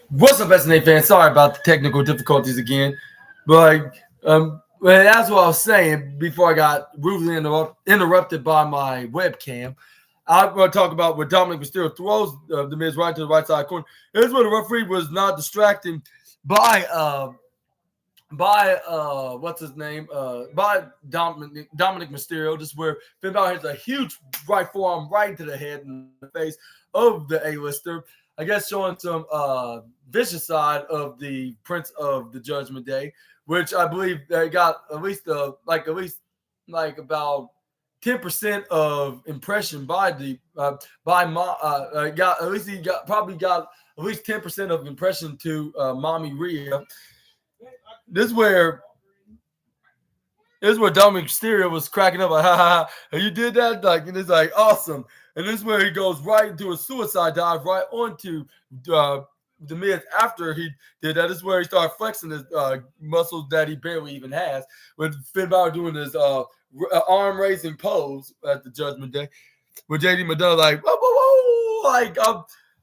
What's up, SNA fans? Sorry about the technical difficulties again, but well, that's what I was saying before I got rudely interrupted by my webcam. I'm going to talk about where Dominic Mysterio throws the Miz right to the right side corner. Here's where the referee was not distracting by what's his name by Dominic Mysterio. Just where Finn Balor hits a huge right forearm right into the head and the face of the A-lister. I guess showing some vicious side of the Prince of the Judgment Day, which I believe they got at least about 10% of impression by the got at least he got probably got at least 10% of impression to Mommy Rhea. This is where Dominic Mysterio was cracking up like, ha ha ha, you did that, like, and it's like awesome. And this is where he goes right into a suicide dive right onto the Miz after he did that. This is where he started flexing his muscles that he barely even has, with Finn Balor doing his arm raising pose at the Judgment Day, with JD McDonough like, whoa, whoa, whoa,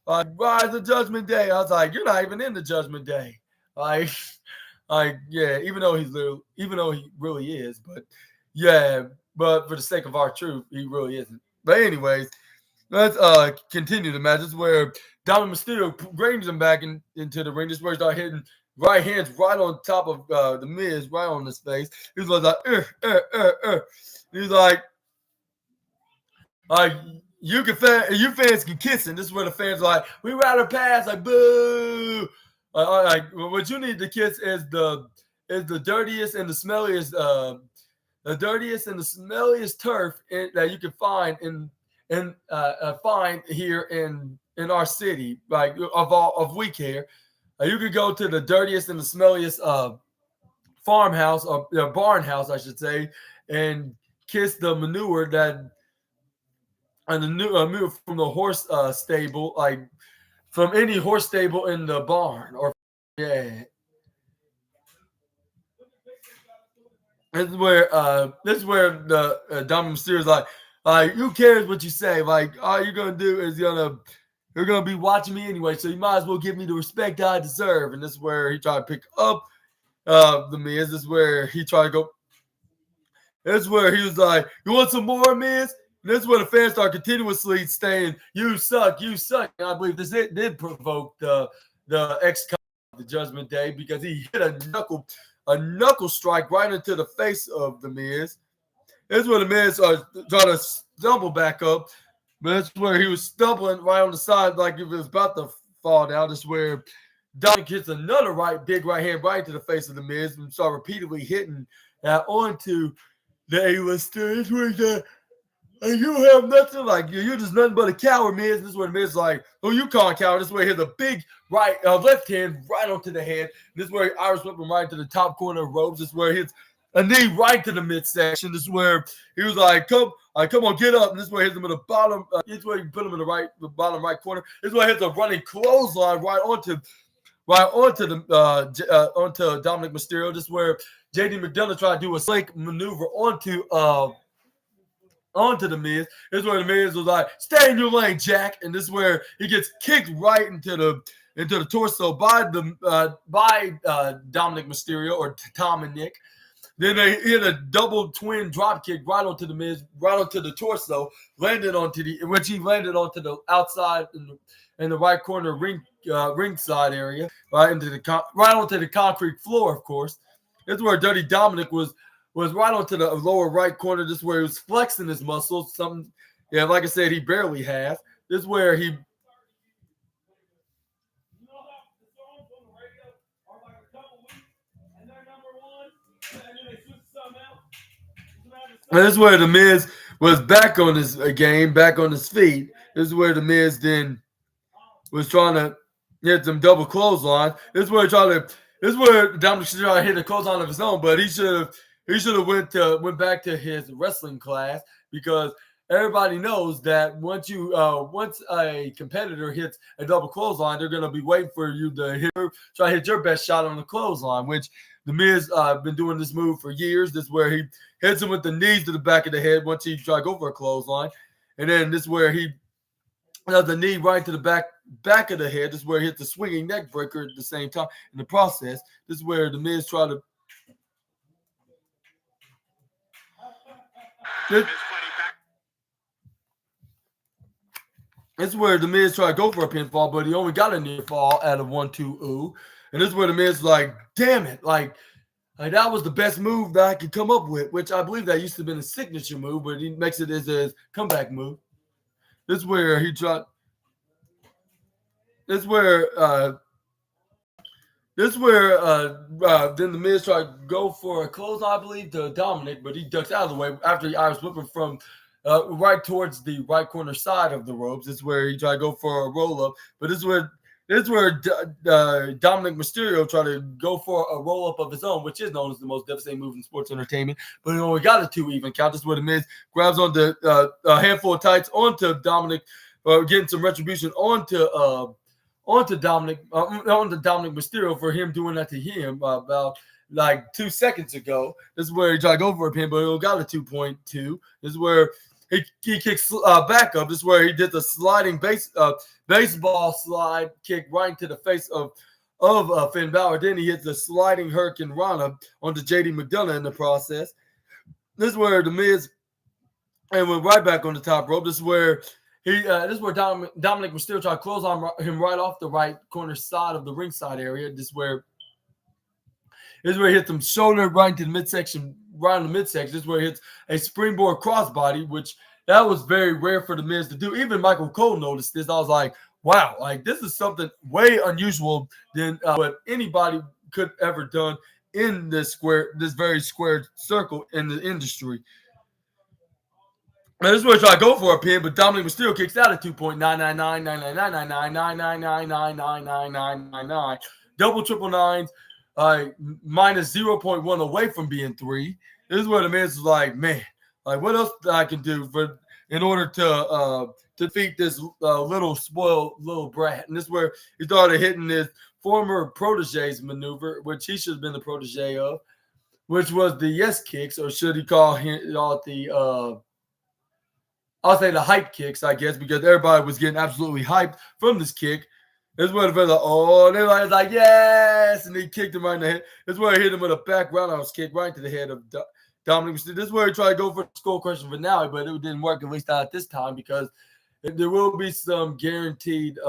like, rise the Judgment Day. I was like, you're not even in the Judgment Day, like. Yeah, even though he really is, but yeah, but for the sake of our truth, he really isn't. But anyways, let's continue the match. This is where Dominic Mysterio brings him back into the ring. This is where he started hitting right hands right on top of the Miz, right on his face. He was like, He's like you fans can kiss him. This is where the fans are like, we rather pass, like boo. What you need to kiss is the dirtiest and the smelliest turf that you can find find here in our city, like of We Care. You could go to the dirtiest and the smelliest farmhouse or barn house, I should say, and kiss the manure that and the manure from the horse stable, like from any horse stable in the barn, or yeah. This is where the Dominic Mysterio is like, who cares what you say? Like, all you're gonna do is you're gonna be watching me anyway, so you might as well give me the respect I deserve. And this is where he tried to pick up the Miz. This is where he tried to go. This is where he was like, you want some more, Miz? And this is where the fans start continuously saying, you suck, you suck. And I believe this did provoke the ex of the Judgment Day, because he hit a knuckle strike right into the face of the Miz. This is where the Miz started trying to stumble back up, but that's where he was stumbling right on the side like if it was about to fall down. This is where Dominic hits another big right hand right into the face of the Miz and start repeatedly hitting onto the A-lister. This where you have nothing, like you're just nothing but a coward, Miz. This is where the Miz is like, oh, you call a coward. This is where he hits a big left hand right onto the head. This is where he Irish whip him right to the top corner of ropes. This is where he hits a knee right to the midsection. This is where he was like, come on, get up. And this is where he hits him in the bottom. This is where you put him in the bottom right corner. This is where he hits a running clothesline right onto Dominic Mysterio. This is where JD McDonough tried to do a slick maneuver onto the Miz. This is where the Miz was like, stay in your lane, Jack. And this is where he gets kicked right into the torso by Dominic Mysterio, or Tom and Nick. Then they hit a double twin drop kick right onto the Miz, right onto the torso, he landed onto the outside in the right corner ringside area, right onto the concrete floor, of course. This is where Dirty Dominic was right onto the lower right corner. This is where he was flexing his muscles. Like I said, he barely has. This is where he. And this is where the Miz was back on his game, back on his feet. This is where the Miz then was trying to hit some double clothesline. This is where Dominic should try to hit a clothesline of his own, but he should have went back to his wrestling class, because everybody knows that once a competitor hits a double clothesline, they're going to be waiting for you to try to hit your best shot on the clothesline, which the Miz been doing this move for years. This is where he hits him with the knees to the back of the head once he try to go for a clothesline. And then this is where he another knee right to the back of the head. This is where he hit the swinging neck breaker at the same time in the process. This is where the Miz tried to. This is where the Miz tried to go for a pinfall, but he only got a near fall out of 1-2 ooh. And this is where the Miz like, damn it, like that was the best move that I could come up with, which I believe that used to have been a signature move, but he makes it as a comeback move. This is where he tried. This is where then the Miz tried to go for a close, I believe, to Dominic, but he ducks out of the way after the Irish whipping from right towards the right corner side of the ropes. This is where he tried to go for a roll up, but this is where Dominic Mysterio tried to go for a roll up of his own, which is known as the most devastating move in sports entertainment. But he only got a 2 even count. This is where the Miz grabs onto a handful of tights onto Dominic, getting some retribution onto Dominic Mysterio for him doing that to him about like 2 seconds ago. This is where he tried to go for a pin, but he got a 2.2. This is where he kicks back up. This is where he did the sliding baseball slide kick right into the face of Finn Balor. Then he hits the sliding Hurricane Rana onto JD McDonough in the process. This is where the Miz and went right back on the top rope. This is where this is where Dominic Mysterio tried to close on him right off the right corner side of the ringside area. This is where he hits him shoulder right into the midsection, right in the midsection. This is where he hits a springboard crossbody, which that was very rare for the Miz to do. Even Michael Cole noticed this. I was like, wow, like this is something way unusual than what anybody could ever done in this very square circle in the industry. This is where he tried to go for a pin, but Dominic Mysterio kicks out at 2.999999999999999. Double triple nines, minus 0.1 away from being 3. This is where the Miz is like, man, like what else I can do in order to defeat this little spoiled little brat. And this is where he started hitting his former protege's maneuver, which he should have been the protege of, which was the yes kicks, or should he call it the I'll say the hype kicks, I guess, because everybody was getting absolutely hyped from this kick. This is where the like, oh, and everybody's like, yes, and he kicked him right in the head. This is where he hit him with a back roundhouse kick right to the head of Dominic. This is where he tried to go for the skull crushing finale, but it didn't work, at least not at this time, because there will be some guaranteed,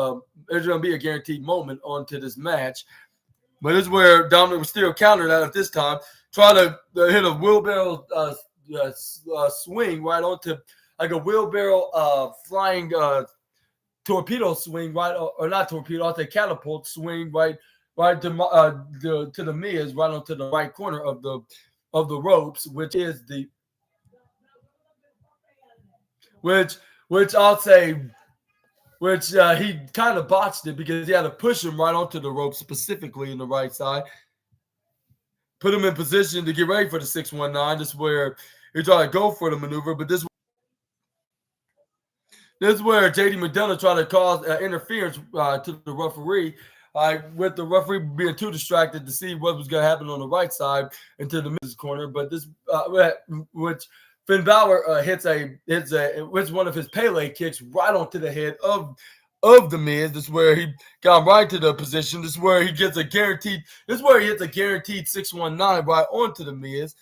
there's going to be a guaranteed moment onto this match. But this is where Dominic Mysterio countered that at this time, trying to hit a wheelbarrow swing right onto like a wheelbarrow flying torpedo swing, right, or not torpedo, I'll say catapult swing right to the Miz, right onto the right corner of the ropes, which is which I'll say, which he kind of botched it because he had to push him right onto the rope, specifically in the right side, put him in position to get ready for the 619. This is where he tried to go for the maneuver, but this is where JD McDonough tried to cause interference to the referee, with the referee being too distracted to see what was going to happen on the right side into the Miz's corner. But this, which Finn Balor hits one of his Pele kicks right onto the head of the Miz. This is where he got right to the position. This is where he gets a guaranteed. This is where he hits a guaranteed 619 right onto the Miz,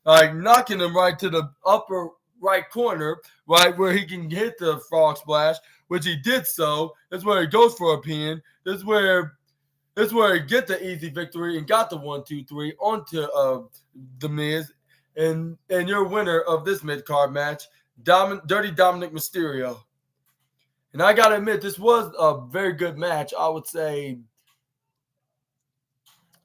knocking him right to the upper right corner, right where he can hit the frog splash, which he did so. That's where he goes for a pin. This is where he get the easy victory and got the 1-2-3 onto the Miz, and your winner of this mid-card match, Dirty Dominic Mysterio. And I gotta admit, this was a very good match. I would say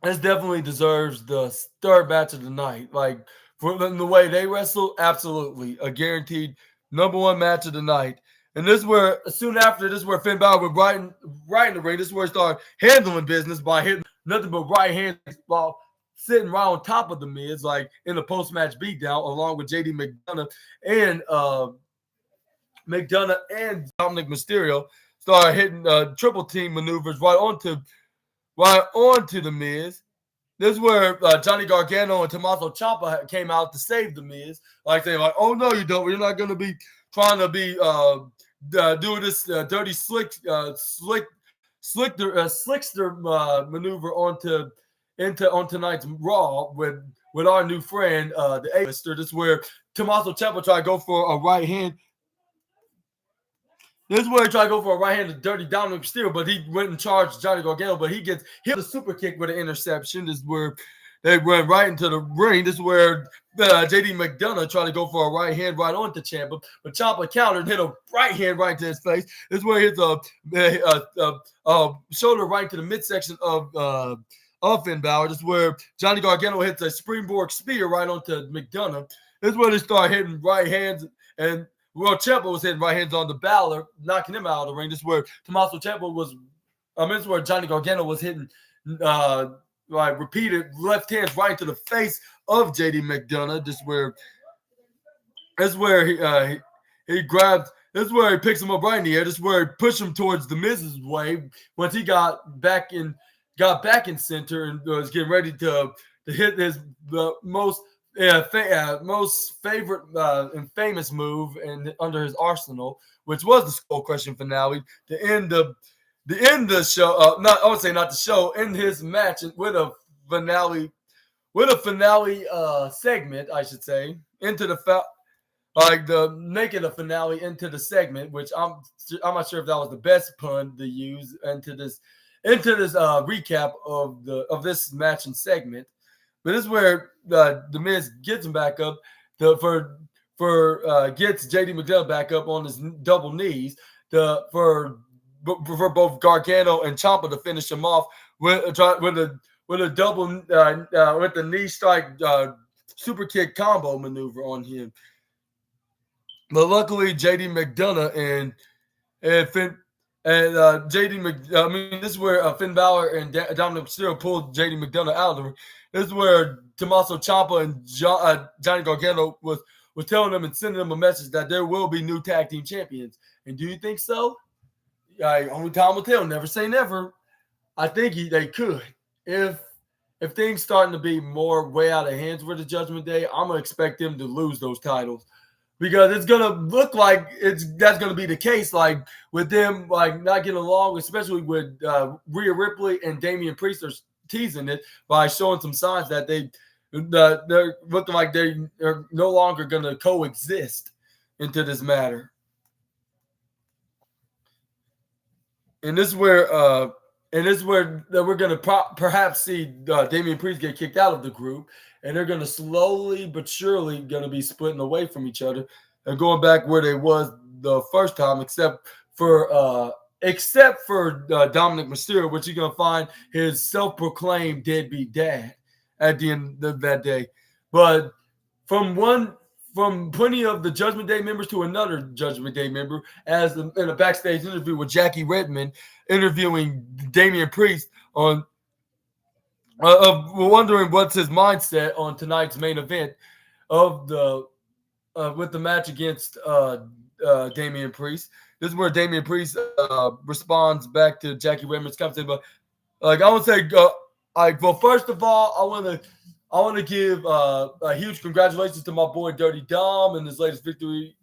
this definitely deserves the third match of the night. Like, for the way they wrestle, absolutely a guaranteed number 1 match of the night. And this is where, soon after, this is where Finn Balor was right in the ring. This is where he started handling business by hitting nothing but right hands while sitting right on top of the Miz, like in the post-match beatdown, along with JD McDonough and Dominic Mysterio. Started hitting triple team maneuvers right onto the Miz. This is where Johnny Gargano and Tommaso Ciampa came out to save the Miz. Like, they're like, oh, no, you don't. You're not going to be trying to be doing this dirty slickster maneuver on tonight's Raw with our new friend, the A-lister. This is where Tommaso Ciampa tried to go for a right hand. This is where he tried to go for a right hand to Dirty Dominic Mysterio, but he went and charged Johnny Gargano, but he gets hit with a super kick with an interception. This is where they went right into the ring. This is where JD McDonough tried to go for a right hand right onto Ciampa, but Ciampa countered, hit a right hand right to his face. This is where he hits a shoulder right to the midsection of Finn Balor. This is where Johnny Gargano hits a springboard spear right onto McDonough. This is where they start hitting right hands, and Ciampa was hitting right hands on the Balor, knocking him out of the ring. This is where Tommaso Ciampa was, this is where Johnny Gargano was hitting repeated left hands right into the face of JD McDonough. This is where he grabbed. This is where he picks him up right in the air. This is where he pushed him towards the Miz's way once he got back in center and was getting ready to hit his most favorite and famous move and under his arsenal, which was the skull crushing finale to end the show. I would say not the show, end his match with a finale segment, I should say, into the making a finale into the segment, which I'm not sure if that was the best pun to use into this recap of this match and segment. But this is where the Miz gets him back up gets JD McDonough back up on his double knees for both Gargano and Ciampa to finish him off with a double with the knee strike super kick combo maneuver on him. But luckily, JD McDonough and Finn. And this is where Finn Balor and Dominic Mysterio pulled JD McDonough out of the ring. This is where Tommaso Ciampa and Johnny Gargano was telling them and sending them a message that there will be new tag team champions. And do you think so? Only time will tell. Never say never. I think they could. If things starting to be more way out of hands with the Judgment Day, I'm gonna expect them to lose those titles. Because it's gonna look like that's gonna be the case, like with them like not getting along, especially with Rhea Ripley and Damian Priest are teasing it by showing some signs that they're looking like they're no longer gonna coexist into this matter. And this is where we're gonna perhaps see Damian Priest get kicked out of the group. And they're going to slowly but surely going to be splitting away from each other and going back where they was the first time, except for Dominic Mysterio, which you're going to find his self-proclaimed deadbeat dad at the end of that day. But from plenty of the Judgment Day members to another Judgment Day member, in a backstage interview with Jackie Redmond interviewing Damian Priest on. Wondering what's his mindset on tonight's main event of with the match against Damian Priest. This is where Damian Priest responds back to Jackie Redmond's conversation. But I would say, well, first of all, I want to give a huge congratulations to my boy Dirty Dom and his latest victory,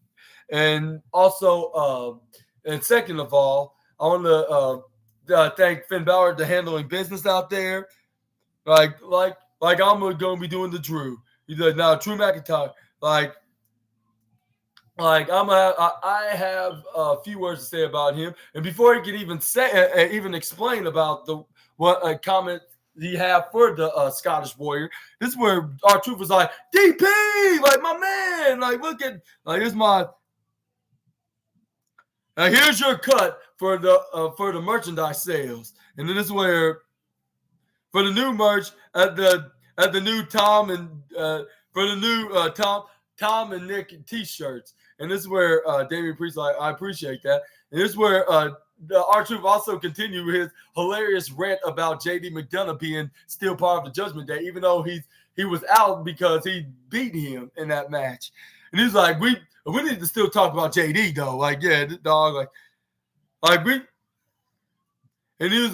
and also, and second of all, I want to thank Finn Balor for handling business out there. Like I'm going to be doing the Drew. He's like, now Drew McIntyre. I have a few words to say about him. And before he can even explain about what comment he have for the Scottish Warrior, this is where R-Truth was like, DP, like my man, like look at, like here's here's your cut for the merchandise sales. And then this is where, for the new merch at the new Tom and for the new Tom and Nick t-shirts, and this is where Damian Priest I appreciate that, and this is where the R-Truth also continued his hilarious rant about JD McDonough being still part of the Judgment Day, even though he was out because he beat him in that match, and he's like, we need to still talk about JD though, like yeah, dog, like we, and he was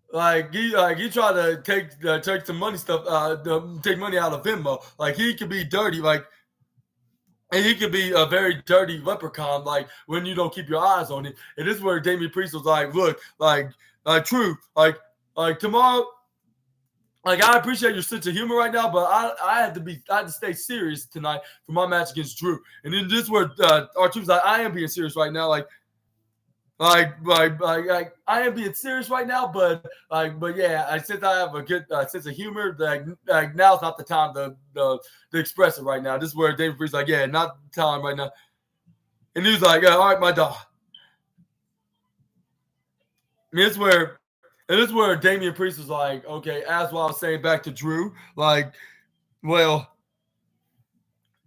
he tried to take some money stuff, take money out of Venmo. Like he could be dirty. Like And he could be a very dirty leprechaun, like when you don't keep your eyes on him. And this is where Damian Priest was like, look, true, like tomorrow, like I appreciate your sense of humor right now, but I had to stay serious tonight for my match against Drew. And then this is where R-Truth's like, I am being serious right now, like I am being serious right now, but yeah, since I have a good sense of humor, like now's not the time to express it right now. This is where David Priest's like, yeah, not the time right now, and he was like, yeah, all right, my dog. And this is where Damian Priest was like, okay, as what I was saying back to Drew, like, well,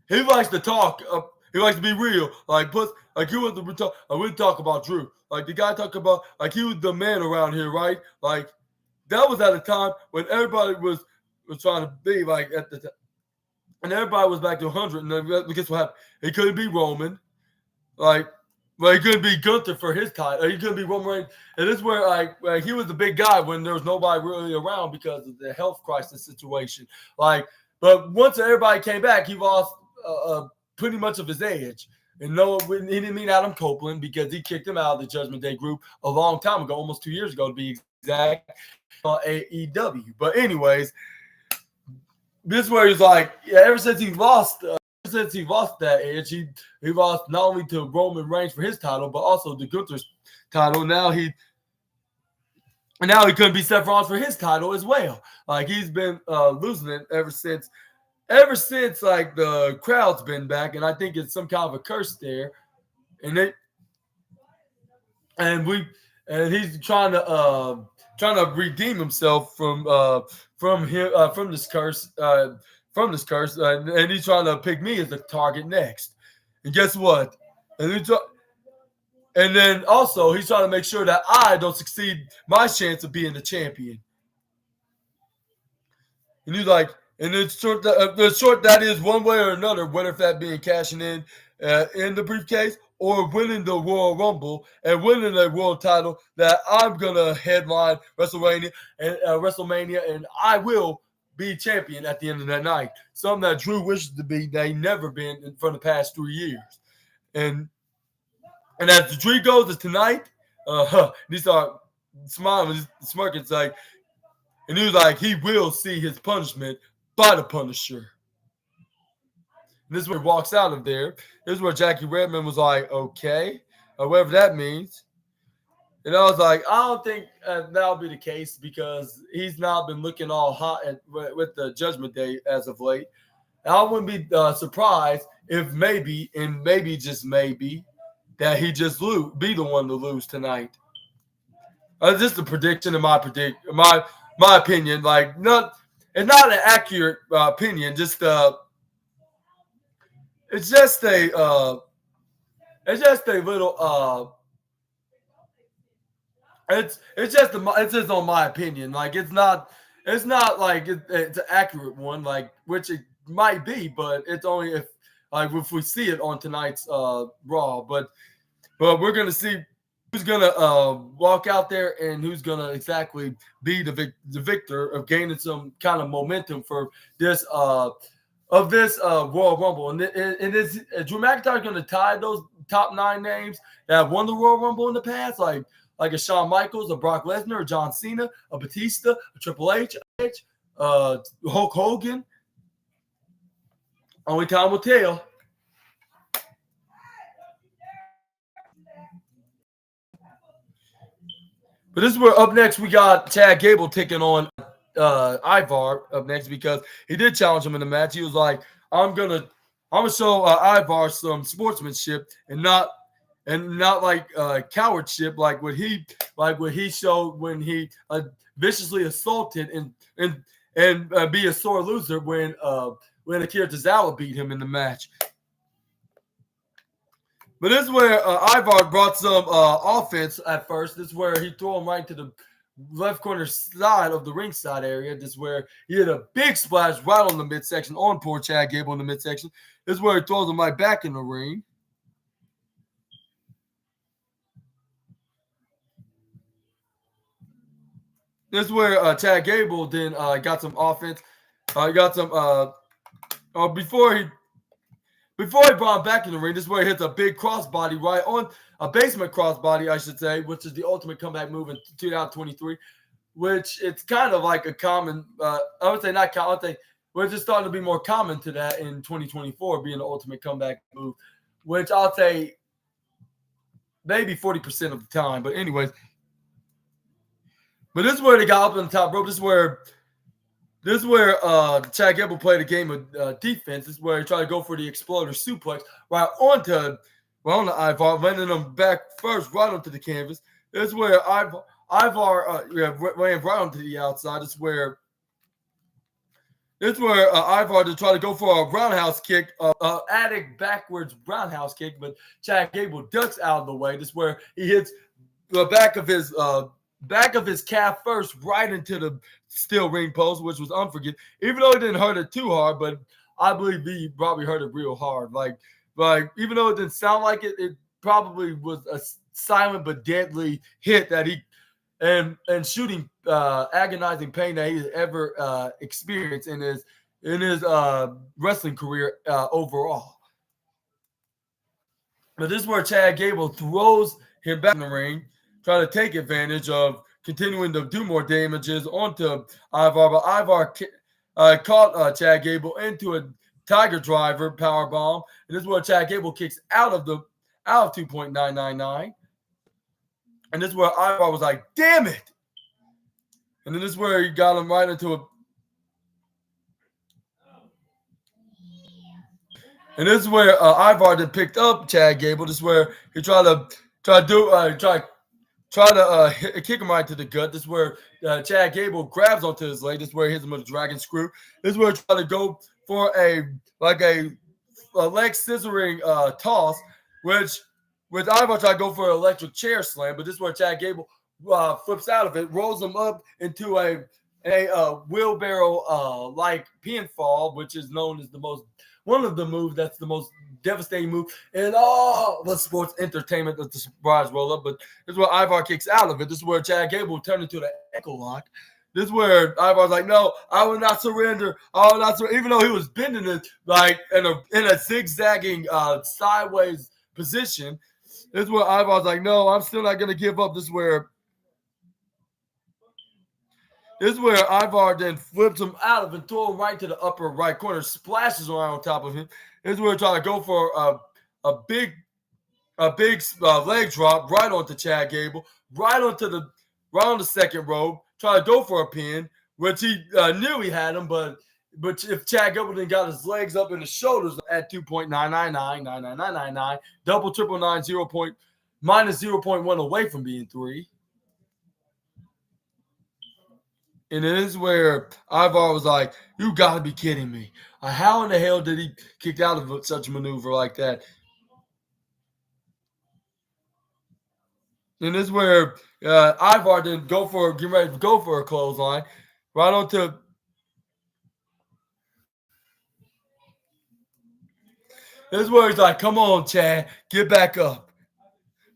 he likes to talk. He likes to be real. Like, plus, like he was the talk. I would talk about Drew. Like the guy talked about, like he was the man around here, right? Like that was at a time when everybody was trying to be like at the time, and everybody was back to 100. And then guess what happened? He couldn't be Roman. Like, well, he couldn't be Gunther for his title. He couldn't be Roman Reigns. And this is where like he was the big guy when there was nobody really around because of the health crisis situation. Like, but once everybody came back, he lost pretty much of his edge. And no, he didn't mean Adam Copeland because he kicked him out of the Judgment Day group a long time ago, almost 2 years ago to be exact, AEW. But anyways, this is where he's like, yeah, ever since he lost that edge, he lost not only to Roman Reigns for his title, but also the Gunther's title. Now he couldn't be Seth Rollins for his title as well. Like he's been losing it ever since like the crowd's been back, and I think it's some kind of a curse there. And he's trying to redeem himself from this curse. And he's trying to pick me as the target next. And guess what? And then also he's trying to make sure that I don't succeed my chance of being the champion. And he's like, and the short that is one way or another, whether if that being cashing in the briefcase or winning the Royal Rumble and winning a world title, that I'm gonna headline WrestleMania and I will be champion at the end of that night. Something that Drew wishes to be, that he never been for the past 3 years. And as the dream goes is tonight, he started smiling, smirking, like, and he was like, he will see his punishment by the Punisher. And this is where he walks out of there. This is where Jackie Redmond was like, okay, or whatever that means. And I was like, I don't think that'll be the case because he's not been looking all hot with the Judgment Day as of late. And I wouldn't be surprised if maybe just maybe, that he just be the one to lose tonight. Just a prediction in my opinion. Like, it's not an accurate opinion. Just it's just a little it's just on my opinion. Like it's not like it's an accurate one, like which it might be, but it's only if we see it on tonight's Raw. But we're gonna see who's gonna walk out there and who's gonna exactly be the victor of gaining some kind of momentum for this Royal Rumble. And is Drew McIntyre gonna tie those top 9 names that have won the Royal Rumble in the past, like a Shawn Michaels, a Brock Lesnar, a John Cena, a Batista, a Triple H, Hulk Hogan? Only time will tell. But this is where up next we got Chad Gable taking on Ivar up next because he did challenge him in the match. He was like, I'm gonna show Ivar some sportsmanship and not like cowardship like what he showed when he viciously assaulted and be a sore loser when Akira Tozawa beat him in the match. But this is where Ivar brought some offense at first. This is where he threw him right to the left corner side of the ringside area. This is where he hit a big splash right on the midsection on poor Chad Gable in the midsection. This is where he throws him right back in the ring. This is where Chad Gable then got some offense. Got some before before he brought him back in the ring, this is where he hits a big crossbody right on a basement crossbody, I should say, which is the ultimate comeback move in 2023, which it's kind of like a common, I would say not common, I think we're just starting to be more common to that in 2024, being the ultimate comeback move, which I'll say maybe 40% of the time. But anyways, but this is where they got up on the top rope. This is where Chad Gable played a game of defense. This is where he tried to go for the exploder suplex right on the Ivar, landing him back first right onto the canvas. This is where Ivar ran right onto the outside. This is where Ivar to try to go for a roundhouse kick, attic backwards roundhouse kick, but Chad Gable ducks out of the way. This is where he hits the back of his calf first right into the steel ring post, which was unforgiving. Even though it didn't hurt it too hard, but I believe he probably hurt it real hard. Like even though it didn't sound like it, it probably was a silent but deadly hit that he and shooting agonizing pain that he's ever experienced in his wrestling career overall. But this is where Chad Gable throws him back in the ring, trying to take advantage of continuing to do more damages onto Ivar. But Ivar caught Chad Gable into a Tiger Driver powerbomb. And this is where Chad Gable kicks out of 2.999. And this is where Ivar was like, damn it. And then this is where he got him right into a. And this is where Ivar then picked up Chad Gable. This is where he tried to kick him right to the gut. This is where Chad Gable grabs onto his leg. This is where he hits him with a dragon screw. This is where he tried to go for a leg scissoring toss, which Ivar tried to go for an electric chair slam. But this is where Chad Gable flips out of it, rolls him up into a wheelbarrow like pinfall, which is known as one of the moves that's the most devastating move in all the sports entertainment, that's the surprise roll up. But this is where Ivar kicks out of it. This is where Chad Gable turned into the ankle lock. This is where Ivar's like, no, I will not surrender. I will not surrender. Even though he was bending it like in a zigzagging sideways position. This is where Ivar's like, no, I'm still not going to give up. This is where Ivar then flips him out of and throws him right to the upper right corner, splashes around on top of him. This is where he's trying to go for a big leg drop right onto Chad Gable, right on the second rope, trying to go for a pin, which he knew he had him, but if Chad Gable then got his legs up and his shoulders at 2.999, double, triple nine, minus 0.1 away from being 3. And it is where Ivar was like, you got to be kidding me. How in the hell did he kick out of such a maneuver like that? And this is where Ivar didn't get ready to go for a clothesline. Right onto. This is where he's like, come on, Chad, get back up.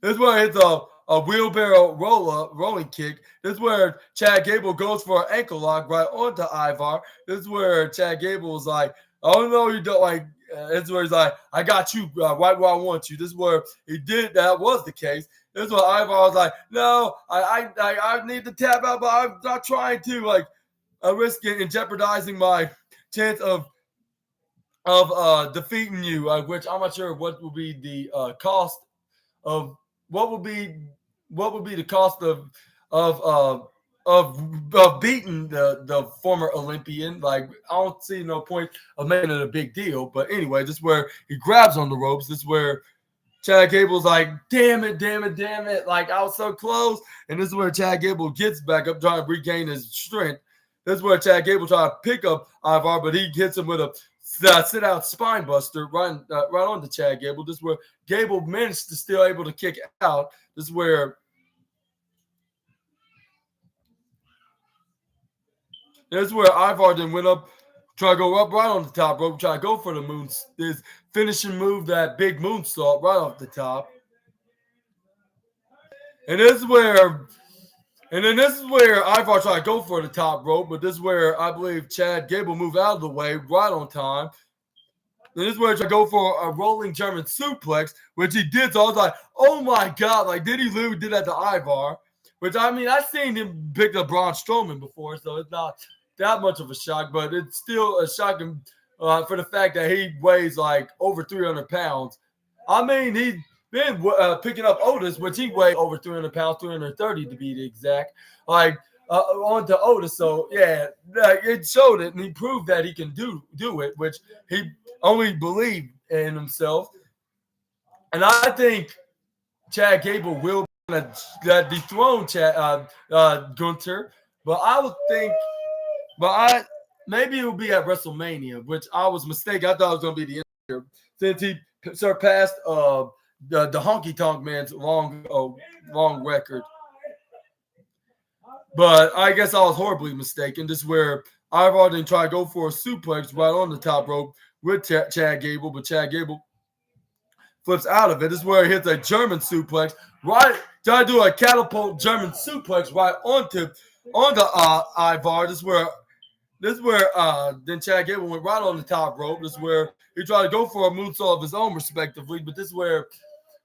This is where it's a wheelbarrow rolling kick. This is where Chad Gable goes for an ankle lock right onto Ivar. This is where Chad Gable was like, oh, no, you don't like. This is where he's like, I got you right where I want you. This is where he did. That was the case. This is where Ivar was like, no, I need to tap out, but I'm not trying to. Like, I'm risking and jeopardizing my chance of defeating you, which I'm not sure what will be the cost of. What would be the cost of beating the former Olympian? Like, I don't see no point of making it a big deal. But anyway, this is where he grabs on the ropes. This is where Chad Gable's like, damn it. Like, I was so close. And this is where Chad Gable gets back up, trying to regain his strength. This is where Chad Gable tries to pick up Ivar, but he hits him with a sit-out spine buster right on the Chad Gable. This is where Gable managed to still able to kick out. This is where Ivar then went up, try to go up right on the top rope, try to go for the his finishing move, that big moonsault right off the top. And this is where Ivar tried to go for the top rope, but this is where I believe Chad Gable moved out of the way right on time. And this is where he tried to go for a rolling German suplex, which he did. So I was like, oh my God, like, did he literally did that to Ivar? Which, I mean, I've seen him pick up Braun Strowman before, so it's not that much of a shock, but it's still a shocking for the fact that he weighs like over 300 pounds. I mean, he's been picking up Otis, which he weighs over 300 pounds, 330 to be the exact. Like, on to Otis. So yeah, it showed it, and he proved that he can do it, which he only believed in himself. And I think Chad Gable will dethrone Gunther, but I would think, maybe it will be at WrestleMania, which I was mistaken. I thought it was going to be the end since he surpassed the Honky Tonk Man's long record. But I guess I was horribly mistaken. This is where Ivar didn't try to go for a suplex right on the top rope with Chad Gable, but Chad Gable flips out of it. This is where he hits a German suplex, right? Trying to do a catapult German suplex right onto Ivar. This is where then Chad Gable went right on the top rope. This is where he tried to go for a moonsault of his own, respectively. But this is where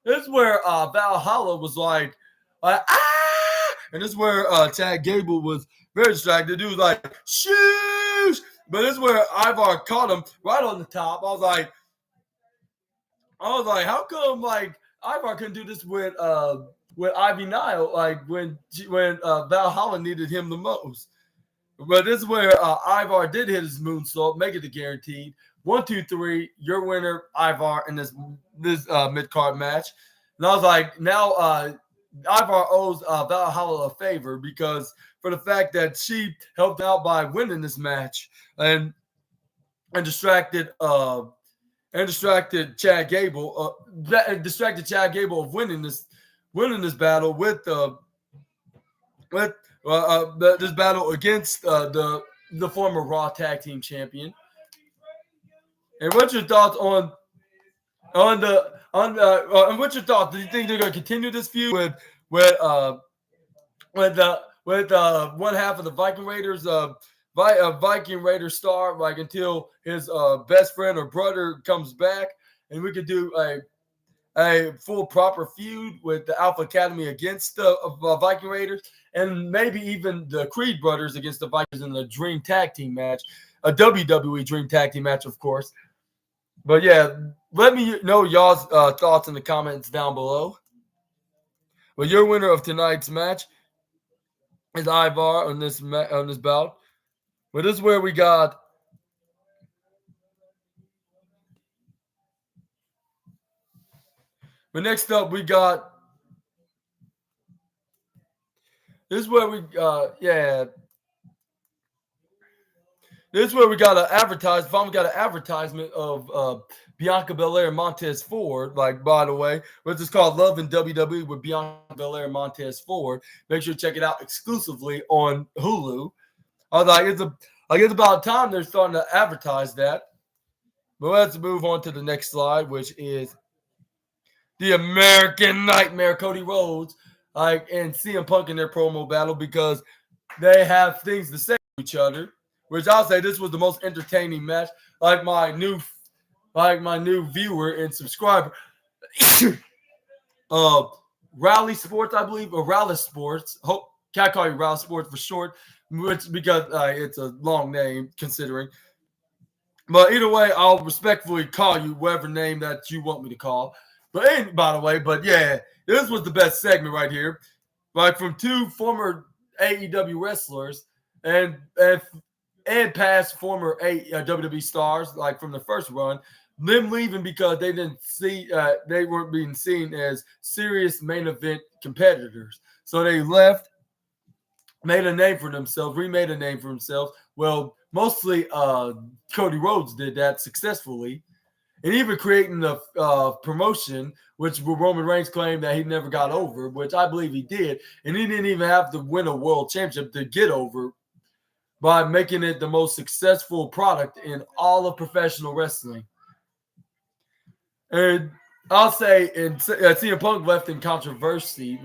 Valhalla was like ah! And this is where Chad Gable was very distracted. The dude was like, shoosh! But this is where Ivar caught him right on the top. I was like, how come like Ivar couldn't do this with Ivy Nile, like when Valhalla needed him the most? But this is where Ivar did hit his moonsault, make it a guaranteed 1, 2, 3. Your winner, Ivar, in this mid card match. And I was like, now Ivar owes Valhalla a favor because for the fact that she helped out by winning this match and distracted Chad Gable, distracted Chad Gable of winning this battle with this battle against the former Raw Tag Team Champion. And what's your thoughts on what's your thoughts? Do you think they're going to continue this feud with one half of the Viking Raiders, Viking Raider star, like until his best friend or brother comes back, and we could do a full proper feud with the Alpha Academy against the Viking Raiders, and maybe even the Creed brothers against the Vikings in the Dream Tag Team match, a WWE Dream Tag Team match, of course. But yeah, let me know y'all's thoughts in the comments down below. Well, your winner of tonight's match is Ivar on this bout. But this is where we got but next up we got this is where we This is where we got an advertisement. Finally got an advertisement of Bianca Belair and Montez Ford. Like, by the way, which is called Love in WWE with Bianca Belair and Montez Ford. Make sure to check it out exclusively on Hulu. I was like, it's about time they're starting to advertise that. But let's move on to the next slide, which is the American Nightmare, Cody Rhodes, and CM Punk in their promo battle because they have things to say to each other. Which I'll say this was the most entertaining match. Like my new viewer and subscriber, Rally Sports, I believe, or Rally Sports. Can't call you Rally Sports for short, because it's a long name considering. But either way, I'll respectfully call you whatever name that you want me to call. But by the way, yeah, this was the best segment right here. Like from two former AEW wrestlers and past former WWE stars, like from the first run, them leaving because they didn't see they weren't being seen as serious main event competitors. So they left, remade a name for themselves. Well, mostly Cody Rhodes did that successfully, and even creating the promotion, which Roman Reigns claimed that he never got over, which I believe he did, and he didn't even have to win a world championship to get over, by making it the most successful product in all of professional wrestling. And I'll say, CM Punk left in controversy,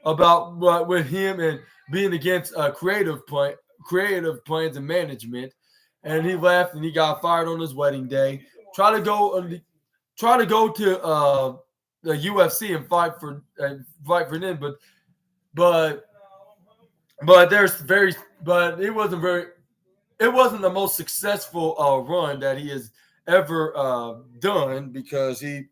about with him and being against creative plans and management. And he left and he got fired on his wedding day. try to go to the UFC and fight for them, but there's very but it wasn't the most successful run that he has ever done because for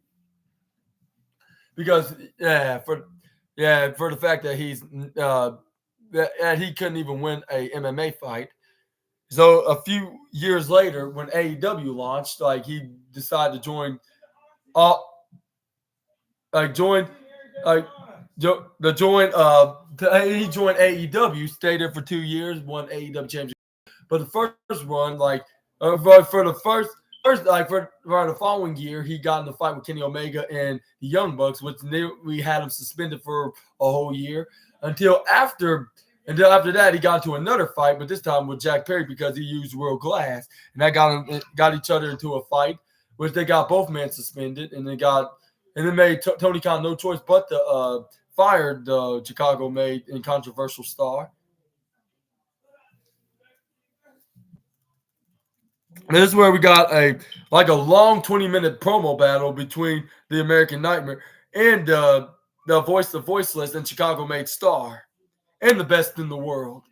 the fact that that he couldn't even win a MMA fight. So a few years later, when AEW launched, like he decided to join, uh, like join, like the join. He joined AEW, stayed there for 2 years, won AEW championship. But the first run, like for the first like for the following year, he got in the fight with Kenny Omega and the Young Bucks, which we had him suspended for a whole year until after. Until after that, he got into another fight, but this time with Jack Perry because he used World Glass, and that got each other into a fight, which they got both men suspended, and then made Tony Khan no choice but to fire the Chicago made and controversial star. And this is where we got a long 20-minute promo battle between the American Nightmare and the voiceless and Chicago made star and the best in the world.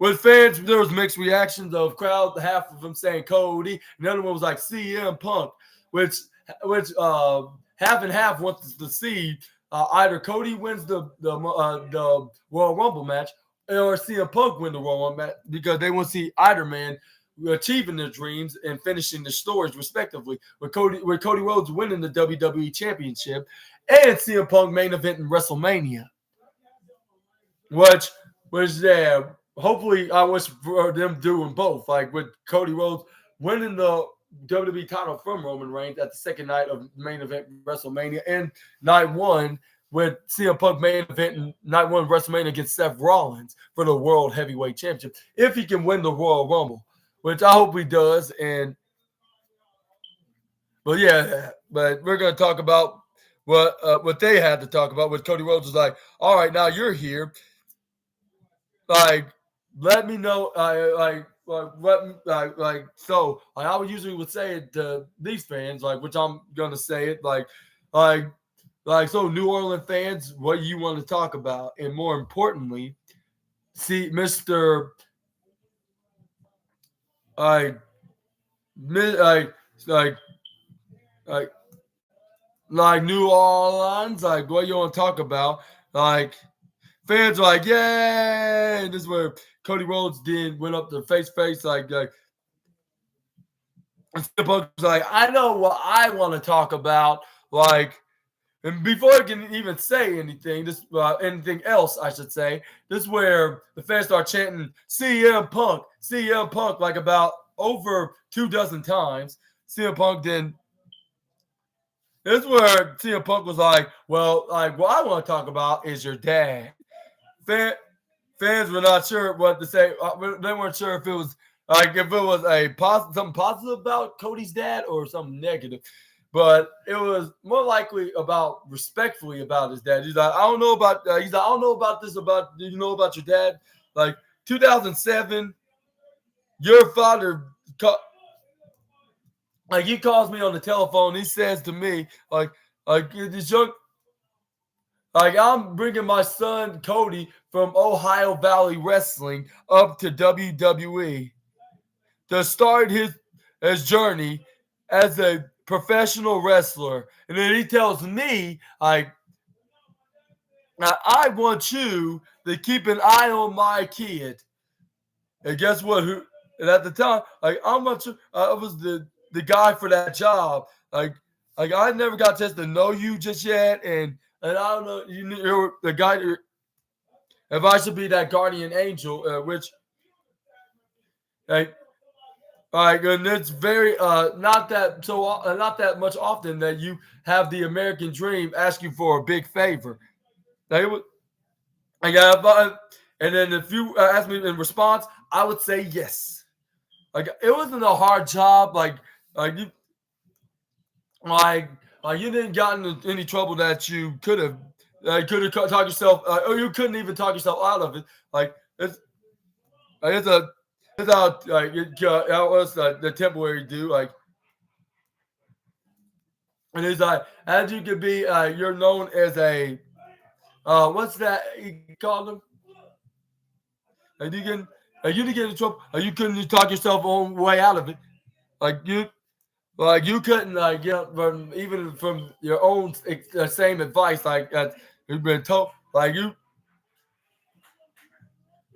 With fans, there was mixed reactions of crowd. Half of them saying Cody, and the other one was like CM Punk, which half and half wants to see either Cody wins the Royal Rumble match or CM Punk win the Royal Rumble match because they want to see either man achieving their dreams and finishing their stories respectively. With Cody Rhodes winning the WWE Championship and CM Punk main event in WrestleMania. Which hopefully I wish for them doing both. Like with Cody Rhodes winning the WWE title from Roman Reigns at the second night of main event WrestleMania and night one with CM Punk main event and night one WrestleMania against Seth Rollins for the World Heavyweight Championship. If he can win the Royal Rumble, which I hope he does. But we're gonna talk about what they had to talk about. With Cody Rhodes was like, all right, now you're here. Like, let me know. I would usually would say it to these fans, like, which I'm gonna say it, so New Orleans fans, what you want to talk about, and more importantly, see, Mister, like New Orleans, like, what you want to talk about, like. Fans are like, yay! And this is where Cody Rhodes went up to face, like I know what I want to talk about, like, and before I can even say anything, anything else, I should say, this is where the fans start chanting CM Punk, like about over 24 times. CM Punk then. This is where CM Punk was like, well, like, what I want to talk about is your dad. Fans were not sure what to say. They weren't sure if it was something positive about Cody's dad or something negative. But it was more likely about respectfully about his dad. He's like, I don't know about. I don't know about this. Do you know about your dad? Like 2007, your father. Like he calls me on the telephone. He says to me, like this young. Like, I'm bringing my son, Cody, from Ohio Valley Wrestling up to WWE to start his journey as a professional wrestler. And then he tells me, like, I want you to keep an eye on my kid. And guess what? And at the time, like, I was the guy for that job. Like I never got a chance to know you just yet. And I don't know, you're the guy. If I should be that guardian angel, which, and it's very not that much often that you have the American dream ask you for a big favor. And then if you ask me in response, I would say yes. Like it wasn't a hard job. You didn't got into any trouble that you could have talked yourself, or you couldn't even talk yourself out of it. Like it's how the temporary do. Like And he's like, as you could be, you're known as a what's that he called him? And you didn't get in trouble. You couldn't talk yourself on way out of it. Like you couldn't get from even from your own same advice you've been told. But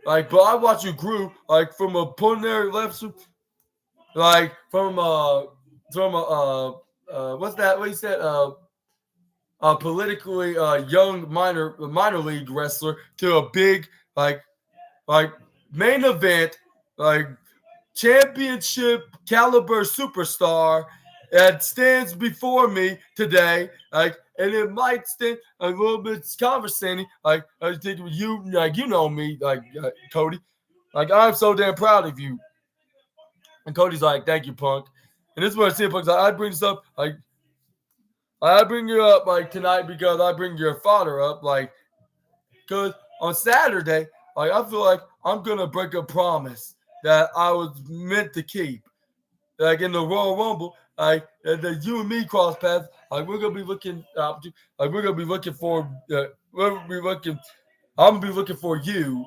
I watched you grew from a pulmonary left, from what's that? What he said? A politically young minor league wrestler to a big like main event like championship caliber superstar that stands before me today. And it might stand a little bit conversating. I think you know me, Cody. I'm so damn proud of you. And Cody's like, thank you, Punk. And this is what CM Punk's like. I bring this up I bring you up tonight because I bring your father up because on Saturday I feel like I'm gonna break a promise that I was meant to keep. In the Royal Rumble, the you and me cross paths. We're gonna be looking. We're gonna be looking for. We're gonna be looking. I'm gonna be looking for you,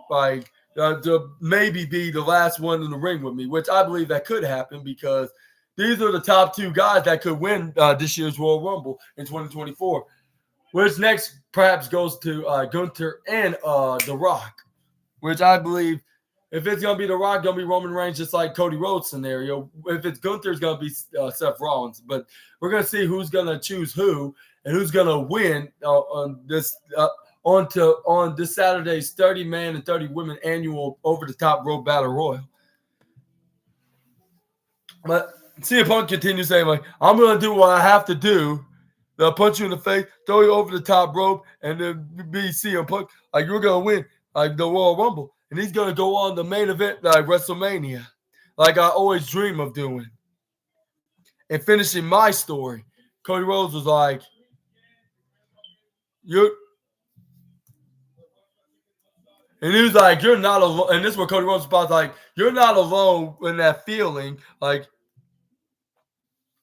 to maybe be the last one in the ring with me, which I believe that could happen because these are the top two guys that could win this year's Royal Rumble in 2024. Which next perhaps goes to Gunther and The Rock, which I believe if it's going to be The Rock, going to be Roman Reigns, just like Cody Rhodes scenario. If it's Gunther, it's going to be Seth Rollins. But we're going to see who's going to choose who and who's going to win on this Saturday's 30-man and 30-women annual over-the-top Road Battle Royal. But CM Punk continues saying, I'm going to do what I have to do. They'll punch you in the face, throw you over the top rope, and then be CM Punk. You're going to win the Royal Rumble. And he's going to go on the main event WrestleMania, like I always dream of doing. And finishing my story, Cody Rhodes was like, and he was like, you're not alone. And this is where Cody Rhodes was you're not alone in that feeling,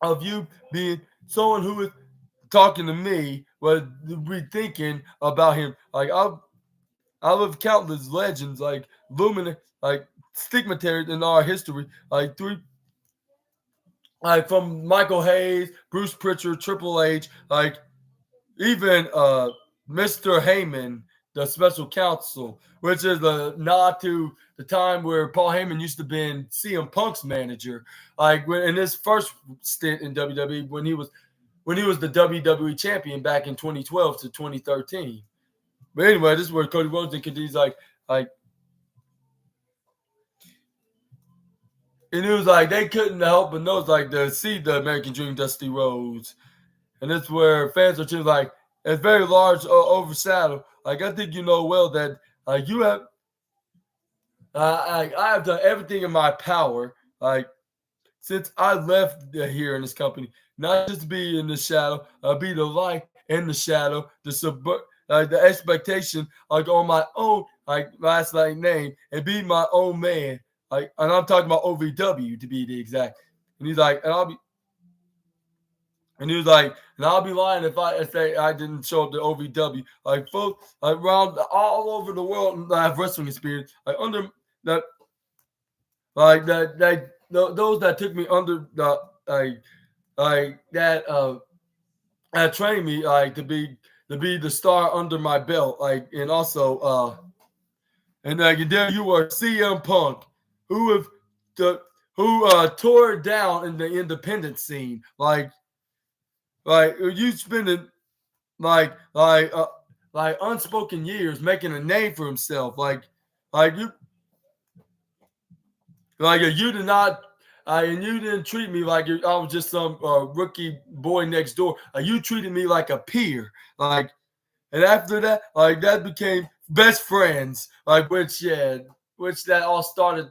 of you being someone who is talking to me, would be thinking about him. I love countless legends, luminous, stigmatized in our history, from Michael Hayes, Bruce Pritchard, Triple H, even Mr. Heyman, the special counsel, which is a nod to the time where Paul Heyman used to be CM Punk's manager, in his first stint in WWE when he was the WWE champion back in 2012 to 2013. But anyway, this is where Cody Rhodes continues and it was they couldn't help but notice to see the American Dream Dusty Rhodes. And that's where fans are just it's very large overshadowed. I think you know well that you have I have done everything in my power since I left here in this company, not just be in the shadow, be the light in the shadow, the expectation on my own last name and be my own man. And I'm talking about OVW to be the exact. And he's and he was and I'll be lying if I say I didn't show up to OVW. Folks around all over the world that have wrestling experience, under that, those that took me under that trained me to be the star under my belt, and also and there you are, CM Punk, who tore it down in the independent scene, you spending unspoken years making a name for himself, you did not. And you didn't treat me like I was just some rookie boy next door. You treated me like a peer. And after that, that became best friends. Which that all started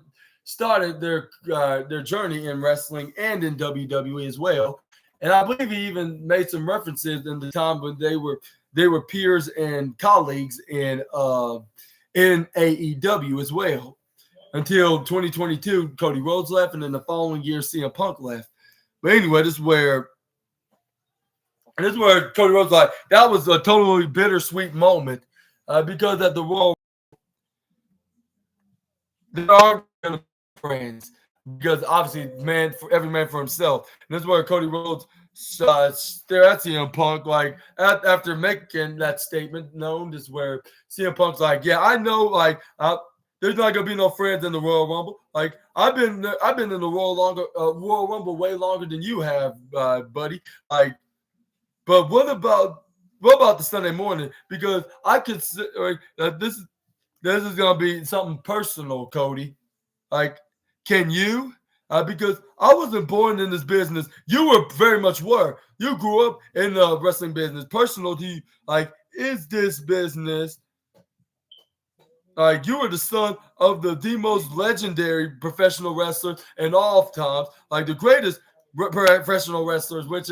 their journey in wrestling and in WWE as well. And I believe he even made some references in the time when they were peers and colleagues in AEW as well. Until 2022, Cody Rhodes left, and then the following year, CM Punk left. But anyway, this is where And this is where Cody Rhodes like, that was a totally bittersweet moment because at the Royal there are going to be friends because obviously every man for himself. And this is where Cody Rhodes stare at CM Punk like after making that statement known. This is where CM Punk's like, yeah, I know, like there's not gonna be no friends in the Royal Rumble. Like I've been in the Royal Rumble way longer than you have, buddy. Like, but what about the Sunday morning? Because I consider this is gonna be something personal, Cody. Like, can you? Because I wasn't born in this business. You were very much were. You grew up in the wrestling business. Personal to you, like, is this business like you were the son of the most legendary professional wrestler in all of times, like the greatest professional wrestlers, which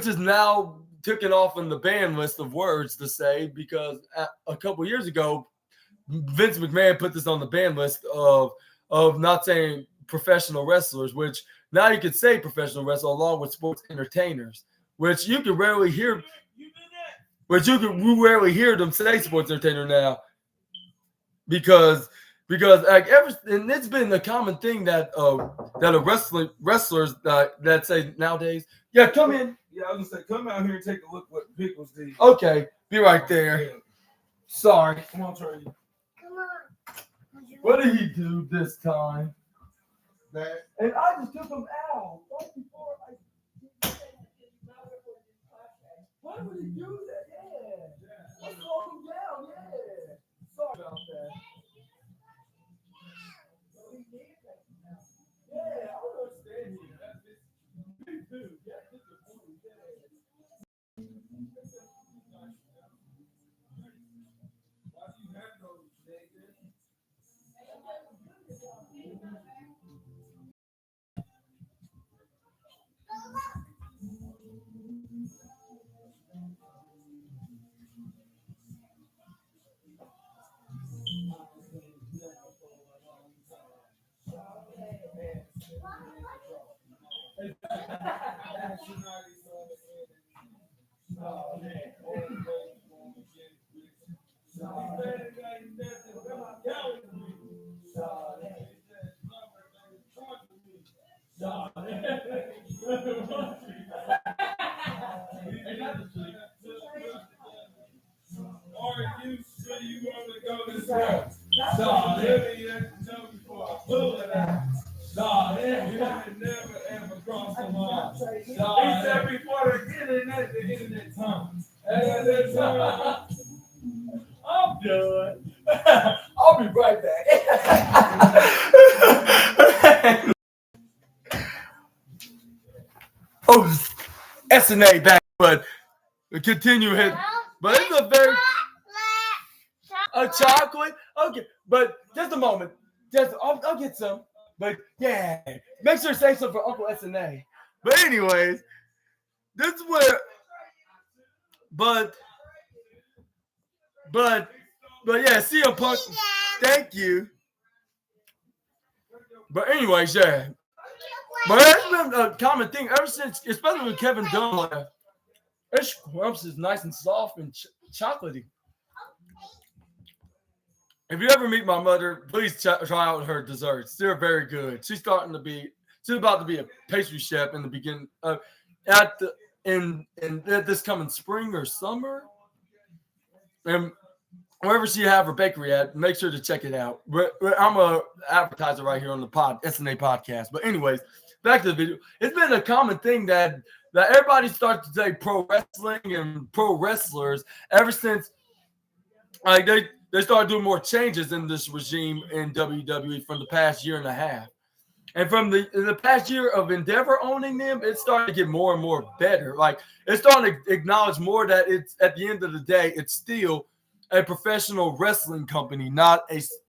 is now taken off in the ban list of words to say because a couple years ago Vince McMahon put this on the ban list of not saying professional wrestlers, which now you could say professional wrestler along with sports entertainers, which you can rarely hear. We rarely hear them say sports entertainer now because like and it's been a common thing that wrestlers that say nowadays. Yeah, come in. Yeah, I was gonna say, come out here and take a look what Pickles did. Okay, be right there. Sorry. Come on, Trey. What did he do this time? That. And I just took him out right before I. Why would he do that? Yeah. I slowed him down. Yeah. Sorry about that. Yeah, I understand you. Me too. Yeah, it's a fool. I'm done. I'll be right back. Oh, SNA back, but continue his. But it's a very chocolate. Okay, but just a moment. I'll get some. But yeah, make sure to say something for Uncle SNA. But anyways, this is where. But yeah, CM Punk. Thank you. But anyways, yeah. But that's been a common thing ever since, especially with Kevin Dunn left. His scrumps is nice and soft and chocolatey. If you ever meet my mother, please try out her desserts. They're very good. She's about to be a pastry chef in the beginning in this coming spring or summer. And wherever she have her bakery at, make sure to check it out. I'm a advertiser right here on the SNA podcast. But anyways, back to the video. It's been a common thing that everybody starts to say pro wrestling and pro wrestlers ever since like they started doing more changes in this regime in WWE from the past year and a half. And from the past year of Endeavor owning them, it started to get more and more better. Like it's starting to acknowledge more that it's at the end of the day, it's still a professional wrestling company, not